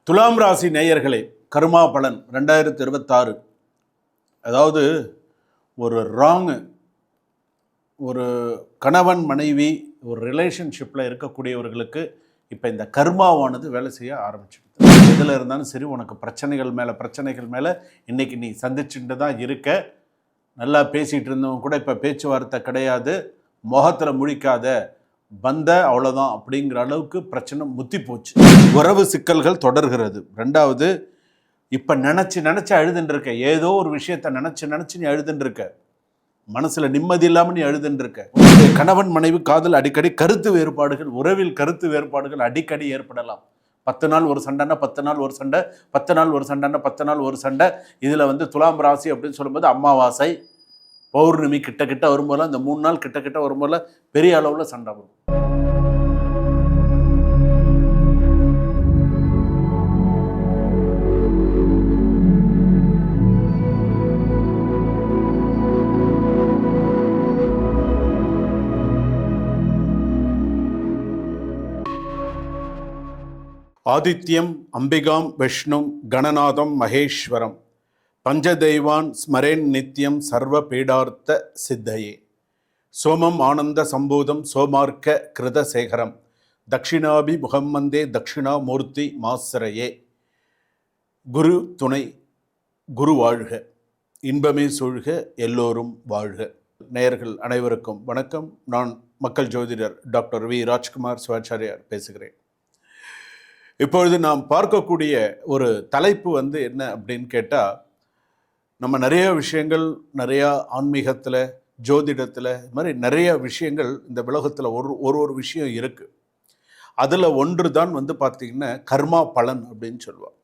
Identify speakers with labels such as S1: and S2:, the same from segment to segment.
S1: துலாம் ராசி நேயர்களே, கர்மா பலன் 2026. அதாவது ஒரு ராங்கு, ஒரு கணவன் மனைவி ஒரு ரிலேஷன்ஷிப்பில் இருக்கக்கூடியவர்களுக்கு இப்போ இந்த கர்மாவானது வேலை செய்ய ஆரம்பிச்சிடுது. எதில் இருந்தாலும் சரி, உனக்கு பிரச்சனைகள் மேலே இன்றைக்கி நீ சந்திச்சுட்டு தான் இருக்க. நல்லா பேசிகிட்டு இருந்தவங்க கூட இப்போ பேச்சுவார்த்தை கிடையாது, முகத்தில் முழிக்காத, வந்த அவ்வளோதான் அப்படிங்கிற அளவுக்கு பிரச்சனை முத்தி போச்சு. உறவு சிக்கல்கள் தொடர்கிறது. ரெண்டாவது, இப்போ நினச்சி அழுதுன்னு இருக்க, ஏதோ ஒரு விஷயத்தை நினச்சி நீ அழுதுன்னு இருக்க, மனசில் நிம்மதி இல்லாமல் நீ அழுதுன்னு இருக்க. கணவன் மனைவி காதல் அடிக்கடி கருத்து வேறுபாடுகள், உறவில் கருத்து வேறுபாடுகள் அடிக்கடி ஏற்படலாம். 10 நாள் ஒரு சண்டைன்னா 10 நாள் ஒரு சண்டை, 10 நாள் ஒரு சண்டைன்னா 10 நாள் ஒரு சண்டை. இதில் துலாம் ராசி அப்படின்னு சொல்லும்போது அமாவாசை பௌர்ணமி கிட்ட வரும்போது, அந்த 3 நாள் கிட்ட வரும்போது பெரிய அளவில் சண்டை வரும். ஆதித்யம் அம்பிகாம் விஷ்ணும் கணநாதம் மகேஸ்வரம் பஞ்சதெய்வான் ஸ்மரேன் நித்யம் சர்வ பீடார்த்த சித்தையே சோமம் ஆனந்த சம்பூதம் சோமார்க்க கிருதசேகரம் தட்சிணாபி முகம்மந்தே தட்சிணாமூர்த்தி மாசரையே. குரு துணை, குரு வாழ்க, இன்பமே சூழ்க, எல்லோரும் வாழ்க. நேயர்கள் அனைவருக்கும் வணக்கம். நான் மக்கள் ஜோதிடர் டாக்டர் வி ராஜ்குமார் சிவாச்சாரியார் பேசுகிறேன். இப்பொழுது நாம் பார்க்கக்கூடிய ஒரு தலைப்பு என்ன அப்படின்னு கேட்டால், நம்ம நிறைய விஷயங்கள், நிறையா ஆன்மீகத்தில், ஜோதிடத்தில், இது மாதிரி நிறைய விஷயங்கள் இந்த உலகத்தில் ஒரு விஷயம் இருக்குது. அதில் ஒன்று தான் பார்த்திங்கன்னா கர்மா பலன் அப்படின்னு சொல்லுவாள்.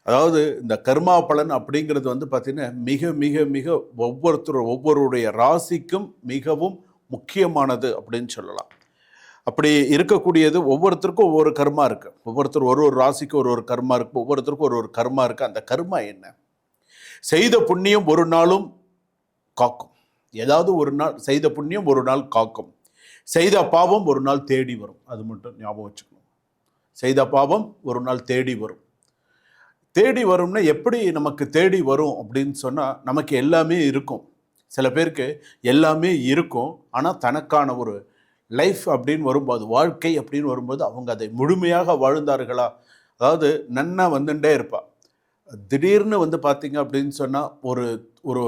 S1: அதாவது இந்த கர்மா பலன் அப்படிங்கிறது பார்த்திங்கன்னா மிக மிக மிக ஒவ்வொருவருடைய ராசிக்கும் மிகவும் முக்கியமானது அப்படின்னு சொல்லலாம். அப்படி இருக்கக்கூடியது ஒவ்வொருத்தருக்கும் ஒவ்வொரு கர்மா இருக்குது. ஒவ்வொருத்தர் ஒரு ராசிக்கு ஒரு கர்மா இருக்குது, ஒவ்வொருத்தருக்கும் ஒரு கர்மா இருக்குது. அந்த கர்மா என்ன? செய்த புண்ணியம் ஒரு நாளும் காக்கும். ஏதாவது ஒரு நாள் செய்த புண்ணியம் ஒரு நாள் காக்கும். செய்த பாவம் ஒரு நாள் தேடி வரும். அது மட்டும் ஞாபகம் வச்சுக்கணும். செய்த பாவம் ஒரு நாள் தேடி வரும். தேடி வரும்னா எப்படி நமக்கு தேடி வரும் அப்படின்னு சொன்னால், நமக்கு எல்லாமே இருக்கும். சில பேருக்கு எல்லாமே இருக்கும், ஆனால் தனக்கான ஒரு லைஃப் அப்படின்னு வரும்போது, வாழ்க்கை அப்படின்னு வரும்போது அவங்க அதை முழுமையாக வாழ்ந்தார்களா? அதாவது நன்னா வந்துட்டே இருப்பாள். திடீர்னு பார்த்திங்க அப்படின்னு சொன்னால், ஒரு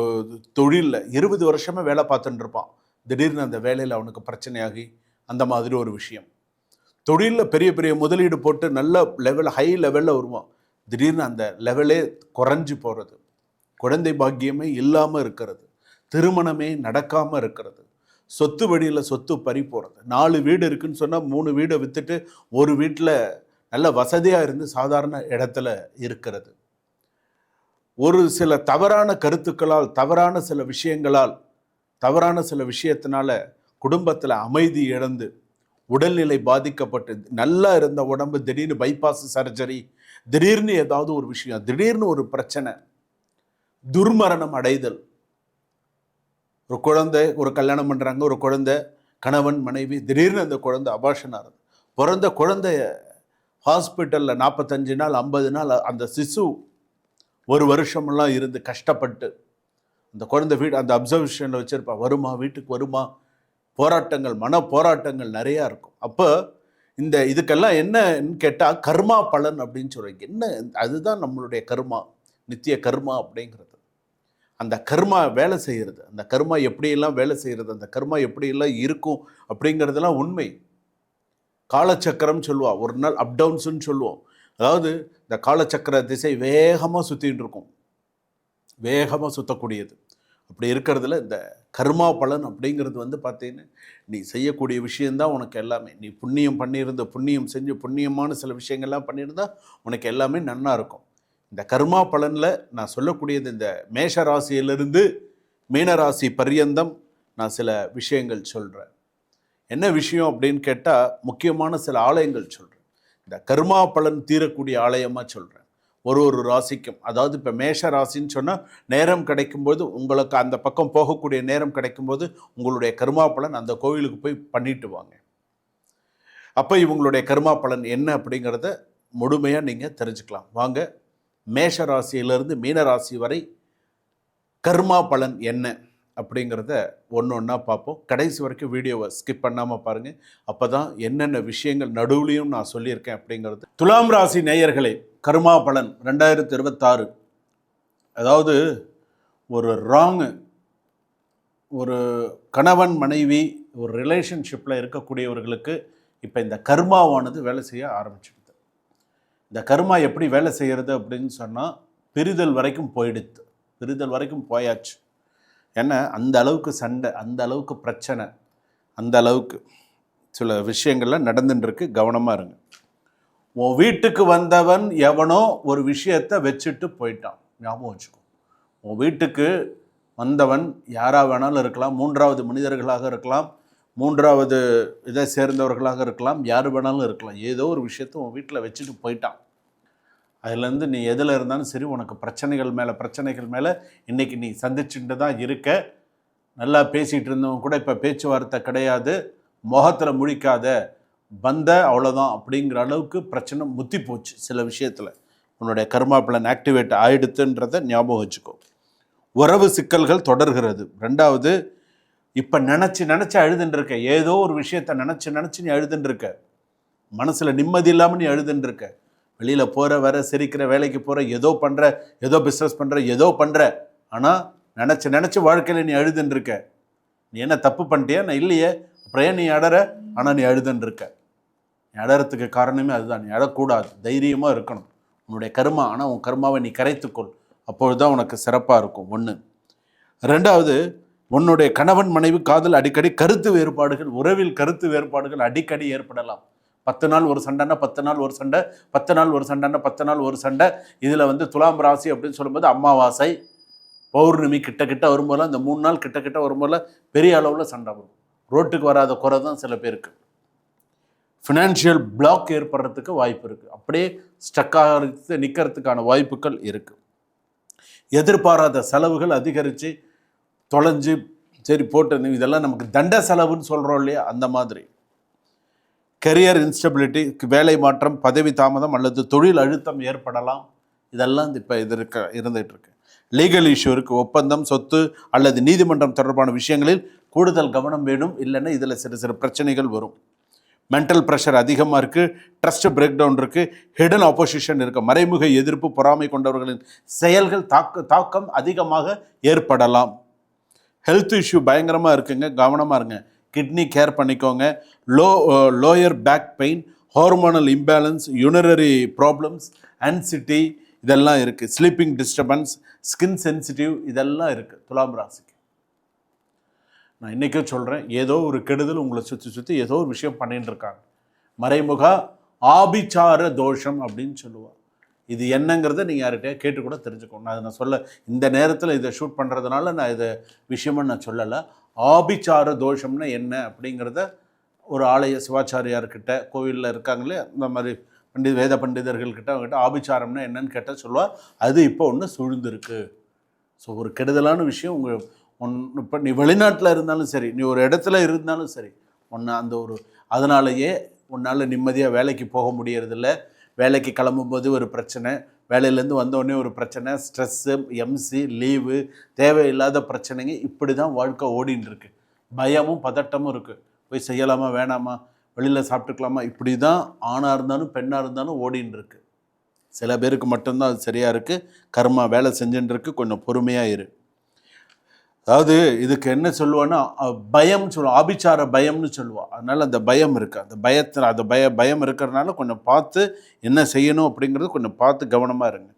S1: தொழிலில் 20 வருஷமாக வேலை பார்த்துட்டு இருப்பான். திடீர்னு அந்த வேலையில் அவனுக்கு பிரச்சனையாகி அந்த மாதிரி ஒரு விஷயம். தொழிலில் பெரிய பெரிய முதலீடு போட்டு நல்ல லெவலில், ஹை லெவலில் வருவான். திடீர்னு அந்த லெவலே குறைஞ்சி போகிறது. குழந்தை பாக்கியமே இல்லாமல் இருக்கிறது. திருமணமே நடக்காமல் இருக்கிறது. சொத்து வழியில் சொத்து பறி போகிறது. 4 வீடு இருக்குன்னு சொன்னால் 3 வீடை விற்றுட்டு ஒரு வீட்டில் நல்ல வசதியாக இருந்து சாதாரண இடத்துல இருக்கிறது. ஒரு சில தவறான கருத்துக்களால், தவறான சில விஷயத்தினால குடும்பத்தில் அமைதி இழந்து, உடல்நிலை பாதிக்கப்பட்டு, நல்லா இருந்த உடம்பு திடீர்னு பைபாஸ் சர்ஜரி, திடீர்னு ஏதாவது ஒரு விஷயம், திடீர்னு ஒரு பிரச்சனை, துர்மரணம் அடைதல். ஒரு குழந்தை, ஒரு கல்யாணம் பண்ணுறாங்க, ஒரு குழந்தை, கணவன் மனைவி, திடீர்னு அந்த குழந்தை அபார்ஷன் ஆகுது. பிறந்த குழந்தைய ஹாஸ்பிட்டலில் 45 நாள் 50 நாள் அந்த சிசு 1 வருஷமெல்லாம் இருந்து கஷ்டப்பட்டு அந்த குழந்தை அந்த அப்சர்வேஷனில் வச்சுருப்பா. வருமா, வீட்டுக்கு வருமா, போராட்டங்கள், மன போராட்டங்கள் நிறையா இருக்கும். அப்போ இதுக்கெல்லாம் என்னன்னு கேட்டால் கர்மா பலன் அப்படின்னு சொல்கிறீங்க. என்ன? அதுதான் நம்மளுடைய கர்மா, நித்திய கர்மா அப்படிங்கிறது. அந்த கர்மா வேலை செய்கிறது, அந்த கர்மா எப்படியெல்லாம் வேலை செய்கிறது, அந்த கர்மா எப்படியெல்லாம் இருக்கும் அப்படிங்கிறதெல்லாம் உண்மை. காலச்சக்கரம் சொல்லுவா. ஒரு நாள் அப் டவுன்ஸுன்னு சொல்லுவோம். அதாவது இந்த காலச்சக்கர திசை வேகமாக சுற்றிட்டு இருக்கும், வேகமாக சுற்றக்கூடியது. அப்படி இருக்கிறதுல இந்த கர்மா பலன் அப்படிங்கிறது பார்த்தீங்கன்னா, நீ செய்யக்கூடிய விஷயந்தான் உனக்கு எல்லாமே. நீ புண்ணியம் பண்ணியிருந்த, புண்ணியம் செஞ்சு புண்ணியமான சில விஷயங்கள்லாம் பண்ணியிருந்தா உனக்கு எல்லாமே நன்னா இருக்கும். இந்த கர்மா பலனில் நான் சொல்லக்கூடியது, இந்த மேஷ ராசியிலிருந்து மீனராசி பர்யந்தம் நான் சில விஷயங்கள் சொல்கிறேன். என்ன விஷயம் அப்படின்னு கேட்டால், முக்கியமான சில ஆலயங்கள் சொல்கிறேன். இந்த கர்மா பலன் தீரக்கூடிய ஆலயமாக சொல்கிறேன். ஒரு ராசிக்கும். அதாவது இப்போ மேஷ ராசின்னு சொன்னால், நேரம் கிடைக்கும்போது, உங்களுக்கு அந்த பக்கம் போகக்கூடிய நேரம் கிடைக்கும்போது உங்களுடைய கர்மா பலன் அந்த கோவிலுக்கு போய் பண்ணிட்டு வாங்க. அப்போ இவங்களுடைய கர்மா பலன் என்ன அப்படிங்கிறத முழுமையாக நீங்கள் தெரிஞ்சுக்கலாம். வாங்க, மேஷ ராசியிலிருந்து மீன ராசி வரை கர்மா பலன் என்ன அப்படிங்கிறத ஒன்று ஒன்றா பார்ப்போம். கடைசி வரைக்கும் வீடியோவை ஸ்கிப் பண்ணாமல் பாருங்கள். அப்போ தான் என்னென்ன விஷயங்கள் நடுவுலையும் நான் சொல்லியிருக்கேன் அப்படிங்கிறது. துலாம் ராசி நேயர்களே, கர்மா பலன் 2026. அதாவது ஒரு கணவன் மனைவி ஒரு ரிலேஷன்ஷிப்பில் இருக்கக்கூடியவர்களுக்கு இப்போ இந்த கர்மாவானது வேலை செய்ய ஆரம்பிச்சிடுது. இந்த கர்மா எப்படி வேலை செய்கிறது அப்படின்னு சொன்னால், பிரிதல் வரைக்கும் போயிடுது. பிரிதல் வரைக்கும் போயாச்சு. ஏன்னா அந்த அளவுக்கு சண்டை, அந்த அளவுக்கு பிரச்சனை, அந்த அளவுக்கு சில விஷயங்கள்லாம் நடந்துட்டுருக்கு. கவனமாக இருங்க. உன் வீட்டுக்கு வந்தவன் எவனோ ஒரு விஷயத்தை வச்சுட்டு போயிட்டான். ஞாபகம் வச்சுக்கோ. உன் வீட்டுக்கு வந்தவன் யாராக வேணாலும் இருக்கலாம், மூன்றாவது மனிதர்களாக இருக்கலாம், மூன்றாவது இதை சேர்ந்தவர்களாக இருக்கலாம், யார் வேணாலும் இருக்கலாம். ஏதோ ஒரு விஷயத்தை உன் வீட்டில் வச்சுட்டு போயிட்டான். அதுலேருந்து நீ எதில் இருந்தாலும் சரி, உனக்கு பிரச்சனைகள் மேலே இன்றைக்கி நீ சந்திச்சுட்டு தான் இருக்க. நல்லா பேசிகிட்டு இருந்தவங்க கூட இப்போ பேச்சுவார்த்தை கிடையாது, முகத்தில் முழிக்காத, அவ்வளோதான் அப்படிங்கிற அளவுக்கு பிரச்சனை முத்தி போச்சு. சில விஷயத்தில் உன்னுடைய கர்மா பலன் ஆக்டிவேட் ஆகிடுத்துன்றதை ஞாபகம் வச்சுக்கோ. உறவு சிக்கல்கள் தொடர்கிறது. ரெண்டாவது, இப்போ நினச்சி அழுதுன்ட்ருக்க. ஏதோ ஒரு விஷயத்தை நினச்சி நீ அழுதுன்ட்ருக்க. மனசில் நிம்மதி இல்லாமல் நீ அழுதுன்ட்ருக்க. வெளியில் போகிற, வர, சிரிக்கிற, வேலைக்கு போகிற, ஏதோ பண்ணுற, ஏதோ பிஸ்னஸ் பண்ணுற, ஏதோ பண்ணுற. ஆனால் நினச்சி வாழ்க்கையில் நீ அழுதுன்ட்ருக்க. நீ என்ன தப்பு பண்ணிட்டியா? நான் இல்லையே, அப்புறம் ஏன் நீ அடற? ஆனால் நீ அழுதுன்ட்ருக்க. நீ அடறதுக்கு காரணமே அதுதான். நீ அழக்கூடாது, தைரியமாக இருக்கணும். உன்னுடைய கர்மா, ஆனால் உன் கர்மாவை நீ கரைத்துக்கொள். அப்பொழுது தான் உனக்கு சிறப்பாக இருக்கும். ஒன்று. ரெண்டாவது, உன்னுடைய கணவன் மனைவி காதல் அடிக்கடி கருத்து வேறுபாடுகள், உறவில் கருத்து வேறுபாடுகள் அடிக்கடி ஏற்படலாம். 10 நாள் ஒரு சண்டைன்னா 10 நாள் ஒரு சண்டை, 10 நாள் ஒரு சண்டைன்னா 10 நாள் ஒரு சண்டை. இதில் துலாம் ராசி அப்படின்னு சொல்லும்போது அமாவாசை, பௌர்ணமி கிட்ட வரும்போதெல்லாம், இந்த 3 நாள் கிட்ட வரும்போதெல்லாம் பெரிய அளவில் சண்டை வரும். ரோட்டுக்கு வராத குறை தான் சில பேருக்கு. ஃபினான்ஷியல் பிளாக் ஏற்படுறதுக்கு வாய்ப்பு இருக்குது. அப்படியே ஸ்டக்காக நிற்கிறதுக்கான வாய்ப்புகள் இருக்குது. எதிர்பாராத செலவுகள் அதிகரித்து தொலைஞ்சு சரி போட்டு, இதெல்லாம் நமக்கு தண்ட செலவுன்னு சொல்கிறோம் இல்லையா, அந்த மாதிரி. கெரியர் இன்ஸ்டபிலிட்டி, வேலை மாற்றம், பதவி தாமதம் அல்லது தொழில் அழுத்தம் ஏற்படலாம். இதெல்லாம் இப்போ இருந்துகிட்டு இருக்கு. லீகல் இஷ்யூ இருக்குது. ஒப்பந்தம், சொத்து அல்லது நீதிமன்றம் தொடர்பான விஷயங்களில் கூடுதல் கவனம் வேணும். இல்லைன்னா இதில் சிறு பிரச்சனைகள் வரும். மென்டல் ப்ரெஷர் அதிகமாக இருக்குது. ட்ரஸ்ட் பிரேக் டவுன் இருக்குது. ஹிடன் ஆப்போசிஷன் இருக்குது. மறைமுக எதிர்ப்பு, பொறாமை கொண்டவர்களின் செயல்கள் தாக்கம் அதிகமாக ஏற்படலாம். ஹெல்த் இஷ்யூ பயங்கரமாக இருக்குங்க, கவனமாக இருங்க. கிட்னி கேர் பண்ணிக்கோங்க. Lower back pain, hormonal imbalance, urinary problems, anxiety இதெல்லாம் இருக்குது. ஸ்லீப்பிங் டிஸ்டர்பன்ஸ், ஸ்கின் சென்சிட்டிவ் இதெல்லாம் இருக்குது துலாம் ராசிக்கு. நான் இன்றைக்கும் சொல்கிறேன், ஏதோ ஒரு கெடுதல் உங்களை சுற்றி ஏதோ ஒரு விஷயம் பண்ணிட்டு இருக்காங்க. மறைமுக ஆபிச்சார தோஷம் அப்படின்னு சொல்லுவாள். இது என்னங்கிறத நீங்கள் யார்கிட்டயா கேட்டு கூட தெரிஞ்சுக்கணும். நான் சொல்ல இந்த நேரத்தில் இதை ஷூட் பண்ணுறதுனால நான் இதை விஷயமாக நான் சொல்லலை. ஆபிச்சார தோஷம்னா என்ன அப்படிங்கிறத ஒரு ஆலய சிவாச்சாரியார்கிட்ட, கோவிலில் இருக்காங்களே இந்த மாதிரி வேத பண்டிதர்கள்கிட்ட, அவங்ககிட்ட ஆபிச்சாரம்னா என்னன்னு கேட்டால் சொல்லுவாள். அது இப்போ ஒன்று சூழ்ந்துருக்கு. ஸோ ஒரு கெடுதலான விஷயம் இப்போ நீ வெளிநாட்டில் இருந்தாலும் சரி, நீ ஒரு இடத்துல இருந்தாலும் சரி, அதனாலேயே உன்னால் நிம்மதியாக வேலைக்கு போக முடியறதில்ல. வேலைக்கு கிளம்பும்போது ஒரு பிரச்சனை, வேலையிலேருந்து வந்தோடனே ஒரு பிரச்சனை, ஸ்ட்ரெஸ்ஸு, எம்சி, லீவு, தேவையில்லாத பிரச்சனைங்க. இப்படி தான் வாழ்க்கை ஓடின்னு இருக்கு. பயமும் பதட்டமும் இருக்குது. போய் செய்யலாமா வேணாமா, வெளியில் சாப்பிட்டுக்கலாமா, இப்படி தான் ஆணாக இருந்தாலும் பெண்ணாக இருந்தாலும் ஓடின்னு இருக்கு. சில பேருக்கு மட்டும்தான் அது சரியாக இருக்குது. கர்மா வேலை செஞ்சுன்னு இருக்கு. கொஞ்சம் பொறுமையாக இரு. அதாவது இதுக்கு என்ன சொல்லுவான்னா, பயம்னு சொல்லுவோம், ஆபிச்சார பயம்னு சொல்லுவாள். அதனால் அந்த பயம் இருக்குது. அந்த பயத்தில் பயம் இருக்கிறதுனால கொஞ்சம் பார்த்து என்ன செய்யணும் அப்படிங்கிறது கொஞ்சம் பார்த்து கவனமாக இருங்க.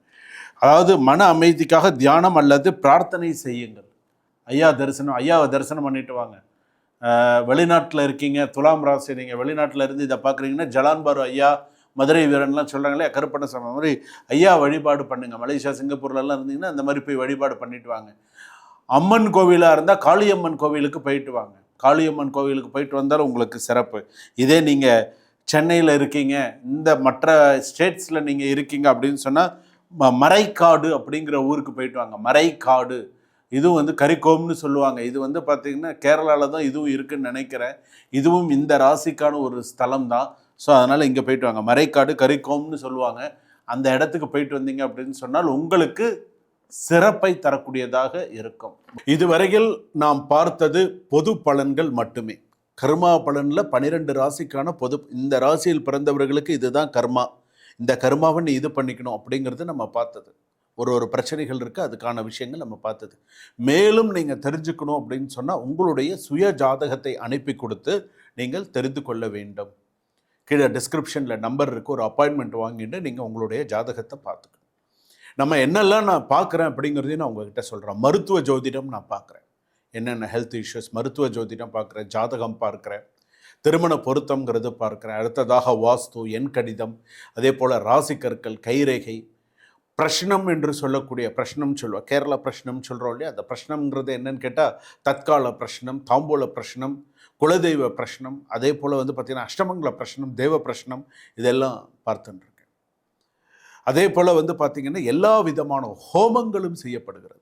S1: அதாவது மன அமைதிக்காக தியானம் அல்லது பிரார்த்தனை செய்யுங்கள். ஐயாவை தரிசனம் பண்ணிட்டு வாங்க. வெளிநாட்டில் இருக்கீங்க, துலாம் ராசி, நீங்கள் வெளிநாட்டில் இருந்து இதை பார்க்குறீங்கன்னா, ஜலான்பாரு ஐயா, மதுரை வீரன்லாம் சொல்கிறாங்களே, கருப்பண்ண சாமி மாதிரி ஐயா வழிபாடு பண்ணுங்கள். மலேசியா, சிங்கப்பூர்லலாம் இருந்தீங்கன்னா அந்த மாதிரி போய் வழிபாடு பண்ணிட்டு வாங்க. அம்மன் கோவிலாக இருந்தால் காளியம்மன் கோவிலுக்கு போயிட்டு வாங்க. காளியம்மன் கோவிலுக்கு போயிட்டு வந்தாலும் உங்களுக்கு சிறப்பு. இதே நீங்கள் சென்னையில் இருக்கீங்க, இந்த மற்ற ஸ்டேட்ஸில் நீங்கள் இருக்கீங்க அப்படின்னு சொன்னால் மறைக்காடு அப்படிங்கிற ஊருக்கு போயிட்டு வாங்க. மறைக்காடு இதுவும் கரிக்கோம்னு சொல்லுவாங்க. இது பார்த்திங்கன்னா கேரளாவில் தான் இதுவும் இருக்குதுன்னு நினைக்கிறேன். இதுவும் இந்த ராசிக்கான ஒரு ஸ்தலம் தான். ஸோ அதனால் இங்கே போயிட்டு வாங்க. மறைக்காடு கரிக்கோம்னு சொல்லுவாங்க. அந்த இடத்துக்கு போயிட்டு வந்தீங்க அப்படின்னு சொன்னால் உங்களுக்கு சிறப்பை தரக்கூடியதாக இருக்கும். இதுவரையில் நாம் பார்த்தது பொது பலன்கள் மட்டுமே. கர்மா பலனில் 12 ராசிக்கான பொது, இந்த ராசியில் பிறந்தவர்களுக்கு இதுதான் கர்மா, இந்த கர்மாவை நீ இது பண்ணிக்கணும் அப்படிங்கிறது நம்ம பார்த்தது. ஒரு பிரச்சனைகள் இருக்குது, அதுக்கான விஷயங்கள் நம்ம பார்த்தது. மேலும் நீங்கள் தெரிஞ்சுக்கணும் அப்படின்னு சொன்னால் உங்களுடைய சுய ஜாதகத்தை அனுப்பி கொடுத்து நீங்கள் தெரிந்து கொள்ள வேண்டும். கீழே டிஸ்கிரிப்ஷனில் நம்பர் இருக்குது, ஒரு அப்பாயின்மெண்ட் வாங்கிட்டு நீங்கள் உங்களுடைய ஜாதகத்தை பார்த்துக்கணும். நம்ம என்னெல்லாம் நான் பார்க்குறேன் அப்படிங்கிறதையும் நான் உங்ககிட்ட சொல்கிறேன். மருத்துவ ஜோதிடம் நான் பார்க்குறேன், என்னென்ன ஹெல்த் இஷ்யூஸ், மருத்துவ ஜோதிடம் பார்க்குறேன், ஜாதகம் பார்க்குறேன், திருமண பொருத்தங்கிறது பார்க்குறேன், அடுத்ததாக வாஸ்து, எண் கடிதம், அதே போல் ராசி கற்கள், கைரேகை, பிரஷ்னம் என்று சொல்லக்கூடிய பிரஷ்னம் சொல்லுவோம், கேரளா பிரஷ்னம் சொல்கிறோம் இல்லையா, அந்த பிரஷ்னம்ங்கிறது என்னன்னு கேட்டால் தற்கால பிரஷ்னம், தாம்பூல பிரஷ்னம், குலதெய்வ பிரஷ்னம், அதே போல் பார்த்திங்கன்னா அஷ்டமங்கல பிரஷ்னம், தேவ பிரஷ்னம், இதெல்லாம் பார்த்துட்டுருக்கேன். அதே போல் பார்த்திங்கன்னா எல்லா விதமான ஹோமங்களும் செய்யப்படுகிறது.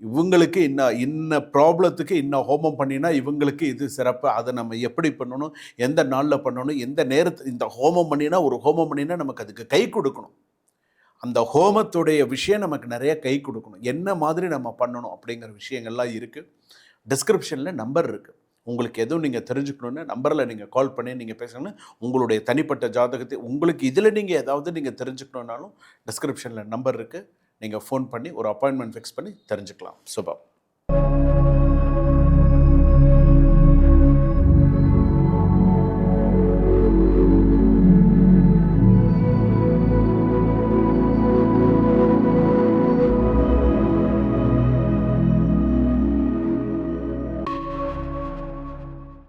S1: இவங்களுக்கு இன்ன ப்ராப்ளத்துக்கு இன்ன ஹோமம் பண்ணினா இவங்களுக்கு இது சிறப்பு, அதை நம்ம எப்படி பண்ணணும், எந்த நாளில் பண்ணணும், எந்த நேரத்தில் இந்த ஹோமம் பண்ணினா, ஒரு ஹோமம் பண்ணினா நமக்கு அதுக்கு கை கொடுக்கணும், அந்த ஹோமத்துடைய விஷயம் நமக்கு நிறைய கை கொடுக்கணும், என்ன மாதிரி நம்ம பண்ணணும் அப்படிங்கிற விஷயங்கள்லாம் இருக்குது. டிஸ்கிரிப்ஷனில் நம்பர் இருக்குது, உங்களுக்கு எதுவும் நீங்கள் தெரிஞ்சுக்கணுன்னு நம்பரில் நீங்கள் கால் பண்ணி நீங்கள் பேசணும்னு, உங்களுடைய தனிப்பட்ட ஜாதகத்தை உங்களுக்கு இதில் நீங்கள் ஏதாவது நீங்கள் தெரிஞ்சுக்கணுன்னாலும் டிஸ்கிரிப்ஷனில் நம்பர் இருக்குது, நீங்கள் ஃபோன் பண்ணி ஒரு அப்பாயின்மெண்ட் ஃபிக்ஸ் பண்ணி தெரிஞ்சுக்கலாம். சுபம்.